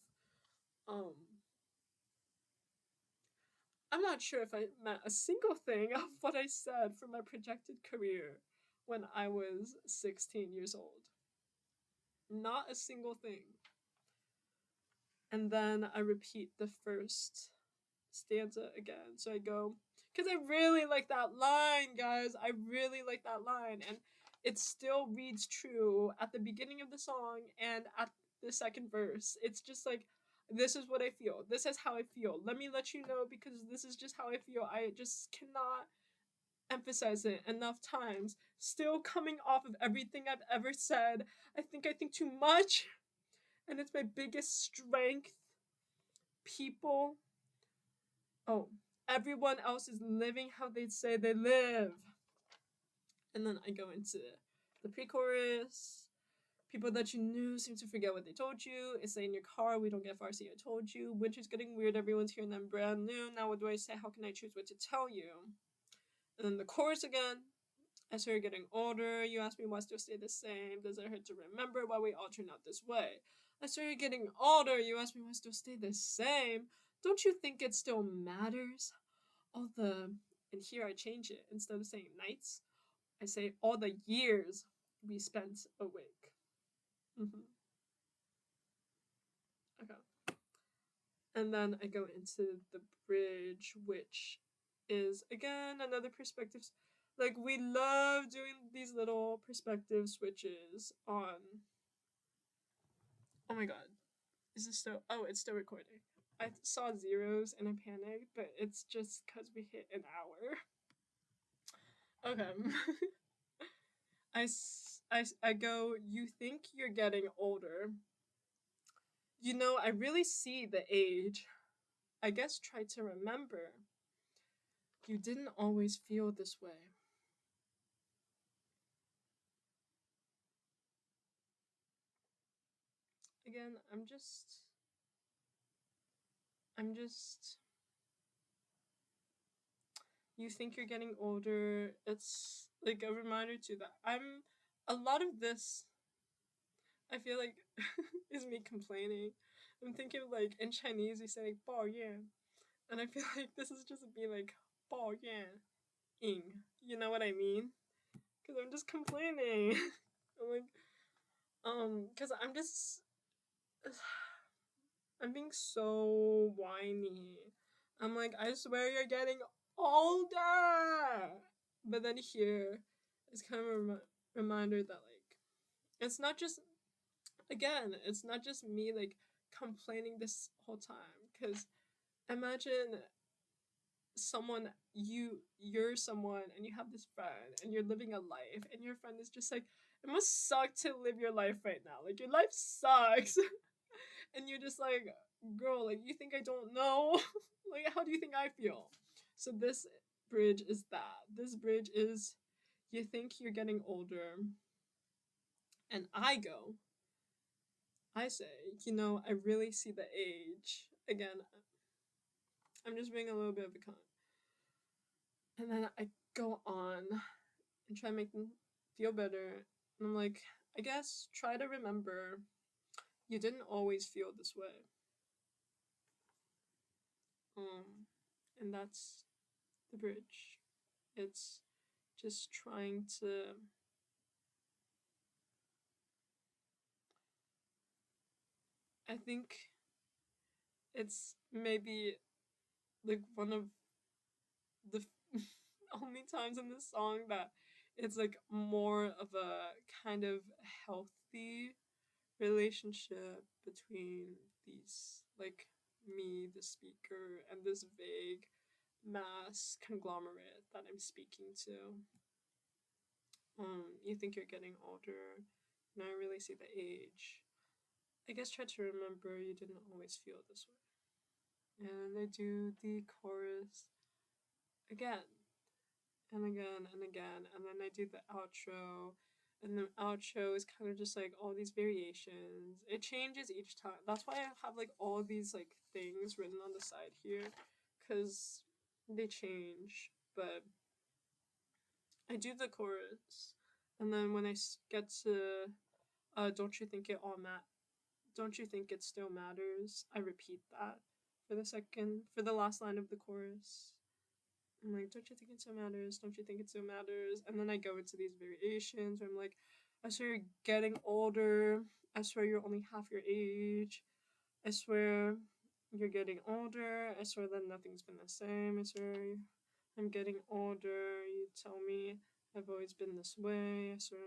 Um, I'm not sure if I meant a single thing of what I said for my projected career when I was 16 years old. Not a single thing. And then I repeat the first stanza again. So I go, because I really like that line, guys. I really like that line. And it still reads true at the beginning of the song and at the second verse. It's just like, this is what I feel. This is how I feel. Let me let you know because this is just how I feel. I just cannot emphasize it enough times. Still coming off of everything I've ever said. I think too much. And it's my biggest strength. People. Oh, everyone else is living how they say they live. And then I go into the pre-chorus. People that you knew seem to forget what they told you. It's like in your car, we don't get far, see I told you. Winter's getting weird, everyone's hearing them brand new. Now what do I say? How can I choose what to tell you? And then the chorus again. I started getting older. You asked me why I still stay the same. Does it hurt to remember why we all turned out this way? I started getting older. You asked me why I still stay the same. Don't you think it still matters? All the, and here I change it. Instead of saying nights, I say all the years we spent awake. Mm-hmm. Okay. And then I go into the bridge, which is again another perspective. Like, we love doing these little perspective switches on. Oh my god. Is this still. Oh, it's still recording. I saw zeros and I panicked, but it's just because we hit an hour. Okay. I go, you think you're getting older. You know, I really see the age. I guess try to remember. You didn't always feel this way. Again, I'm just. You think you're getting older. It's like a reminder to that. A lot of this, I feel like, is me complaining. I'm thinking like in Chinese, we say like 抱怨. And I feel like this is just me like 抱怨 ing. You know what I mean? Because I'm just complaining. I'm like, because I'm being so whiny. I'm like, I swear you're getting older. But then here, it's kind of a reminder that like, it's not just, again, it's not just me like complaining this whole time. Because imagine you're someone and you have this friend and you're living a life and your friend is just like, it must suck to live your life right now, like your life sucks. And you're just like, girl, like, you think I don't know? Like, how do you think I feel? So this bridge is that. This bridge is, you think you're getting older, and I say, you know, I really see the age. Again, I'm just being a little bit of a con. And then I go on and try to make them feel better. And I'm like, I guess try to remember you didn't always feel this way. And that's the bridge. It's just trying to. I think it's maybe like one of the only times in this song that it's like more of a kind of healthy relationship between these, like, me, the speaker, and this vague mass conglomerate that I'm speaking to. You think you're getting older, and I really see the age. I guess try to remember you didn't always feel this way. And I do the chorus again and again and again, and then I do the outro. And the outro is kind of just like all these variations. It changes each time. That's why I have like all these like things written on the side here, because they change. But I do the chorus, and then when I get to don't you think it all don't you think it still matters, I repeat that for the last line of the chorus. I'm like, don't you think it still matters? Don't you think it still matters? And then I go into these variations where I'm like, I swear you're getting older. I swear you're only half your age. I swear you're getting older. I swear that nothing's been the same. I swear I'm getting older. You tell me I've always been this way. I swear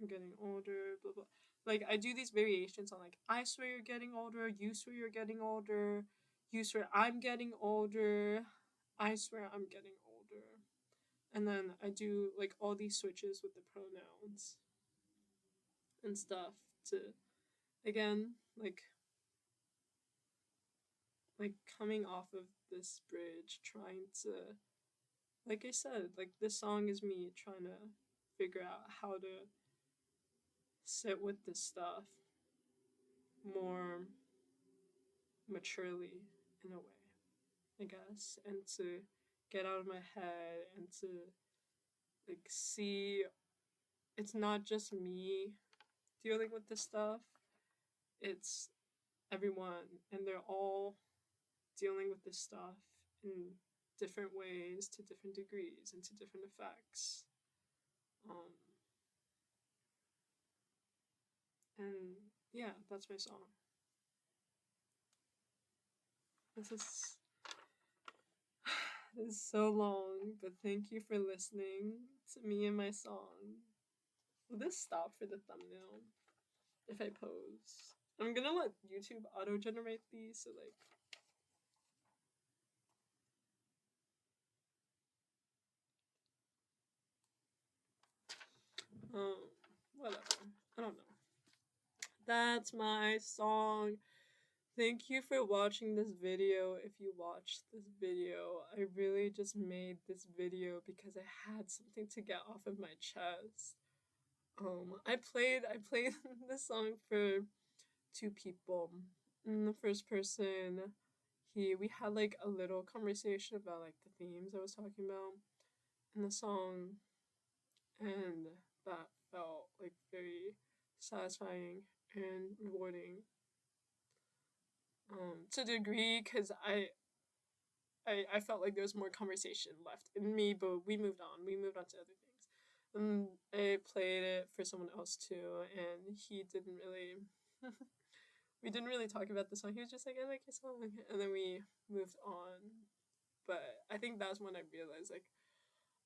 I'm getting older. Blah, blah. Like, I do these variations on like, I swear you're getting older. You swear you're getting older. You swear I'm getting older. I swear I'm getting older. And then I do like all these switches with the pronouns and stuff to, again, like coming off of this bridge, trying to, like I said, like this song is me trying to figure out how to sit with this stuff more maturely in a way, I guess, and to get out of my head and to like see it's not just me dealing with this stuff, it's everyone, and they're all dealing with this stuff in different ways, to different degrees, and to different effects. Um, and yeah, that's my song. This is this is so long, but thank you for listening to me and my song. Will this stop for the thumbnail if I pose? I'm gonna let YouTube auto-generate these, so like... Whatever. I don't know. That's my song. Thank you for watching this video. If you watched this video, I really just made this video because I had something to get off of my chest. I played this song for two people. And the first person, we had like a little conversation about like the themes I was talking about in the song, and that felt like very satisfying and rewarding. To a degree, because I felt like there was more conversation left in me, but we moved on. We moved on to other things. And I played it for someone else too, and he didn't really... we didn't really talk about the song. He was just like, I like your song. And then we moved on. But I think that's when I realized, like,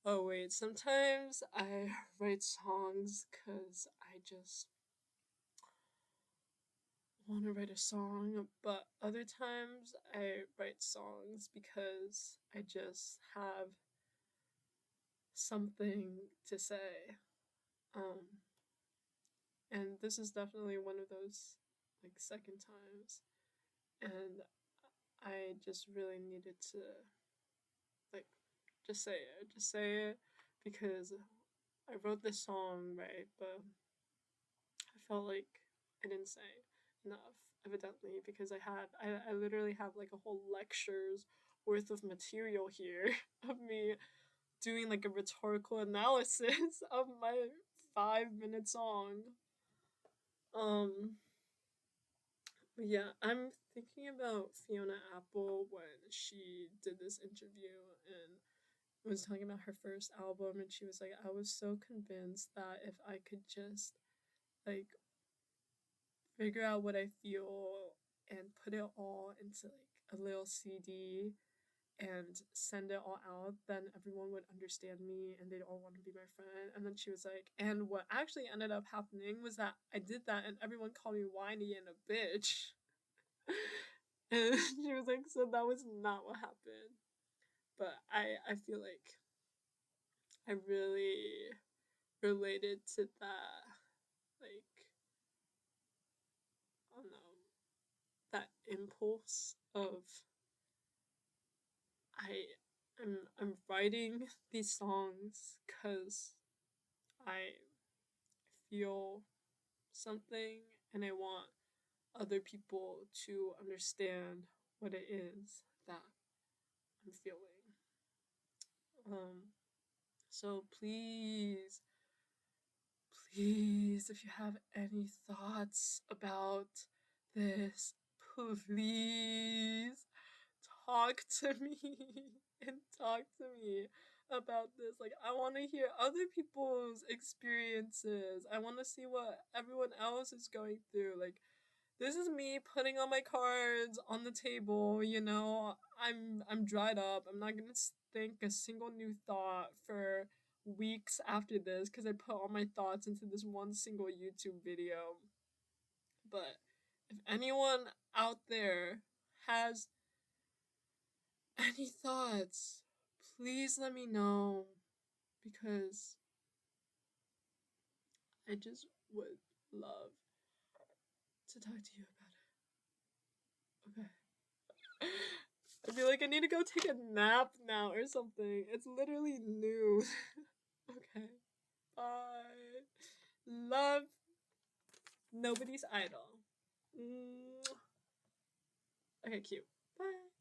oh wait, sometimes I write songs because I just want to write a song, but other times I write songs because I just have something to say. And this is definitely one of those like second times, and I just really needed to like just say it because I wrote this song, right, but I felt like I didn't say enough, evidently, because I literally have like a whole lecture's worth of material here of me doing like a rhetorical analysis of my 5-minute song. But yeah, I'm thinking about Fiona Apple when she did this interview and was talking about her first album, and she was like, I was so convinced that if I could just like figure out what I feel and put it all into like a little CD and send it all out, then everyone would understand me and they'd all want to be my friend. And then she was like, and what actually ended up happening was that I did that and everyone called me whiny and a bitch. And she was like, so that was not what happened. But I feel like I really related to that, like, I don't know, that impulse of I'm writing these songs because I feel something and I want other people to understand what it is that I'm feeling. So please, if you have any thoughts about this, please talk to me and talk to me about this. Like, I want to hear other people's experiences. I want to see what everyone else is going through. Like, this is me putting all my cards on the table, you know. I'm dried up. I'm not going to think a single new thought for weeks after this because I put all my thoughts into this one single YouTube video. But if anyone out there has any thoughts, please let me know because I just would love to talk to you about it. Okay. I feel like I need to go take a nap now or something. It's literally noon. Okay. Bye. Love. Nobody's idol. Okay, cute. Bye.